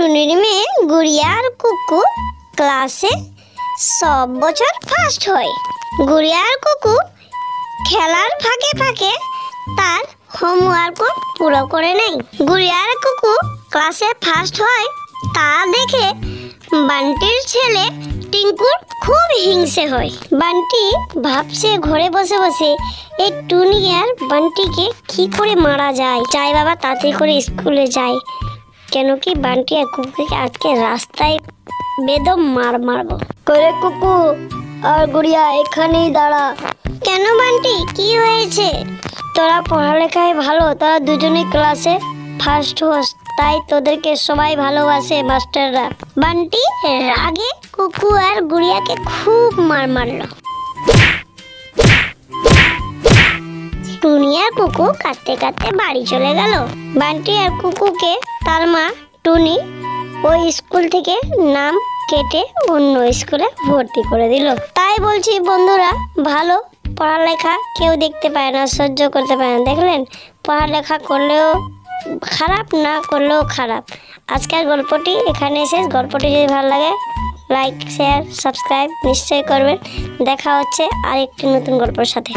টুনির মেয়ে গুড়িয়া আর কুকু ক্লাসে সব বছর ফার্স্ট হয়। গুড়িয়া আর কুকু খেলার ফাঁকে ফাঁকে তার হোমওয়ার্কও পুরো করে নেয়। গুড়িয়া আর কুকু ক্লাসে ফার্স্ট হয় তা দেখে বান্টির ছেলে টিঙ্কুর খুব হিংসে হয়। বান্টি ভাবছে ঘরে বসে বসে এই টুনি আর বান্টিকে কি করে মারা যায়। চাই বাবা তাড়াতাড়ি করে স্কুলে যায়, কেন কি বান্টি আর কুকুকে আজকে রাস্তায় বেদম মারবো। করে কুকু আর গুড়িয়া এখানেই দাঁড়া। কেন বান্টি, কি হয়েছে? তোরা পড়ালেখায় ভালো, তোরা দুজনেই ক্লাসে ফার্স্ট হোস, তাই তোদেরকে সবাই ভালোবাসে মাস্টাররা। বান্টি রাগে কুকু আর গুড়িয়াকে খুব মারলো। টুনি আর কুকু কাঁদতে কাঁদতে বাড়ি চলে গেল। বান্টি আর কুকুকে তার মা টুনি ওই স্কুল থেকে নাম কেটে অন্য স্কুলে ভর্তি করে দিল। তাই বলছি বন্ধুরা, ভালো পড়ালেখা কেউ দেখতে পায় না, সহ্য করতে পারে না। দেখলেন, পড়ালেখা করলেও খারাপ, না করলেও খারাপ। আজকের গল্পটি এখানে শেষ। গল্পটি যদি ভালো লাগে লাইক, শেয়ার, সাবস্ক্রাইব নিশ্চয়ই করবেন। দেখা হচ্ছে আরেকটি নতুন গল্পের সাথে।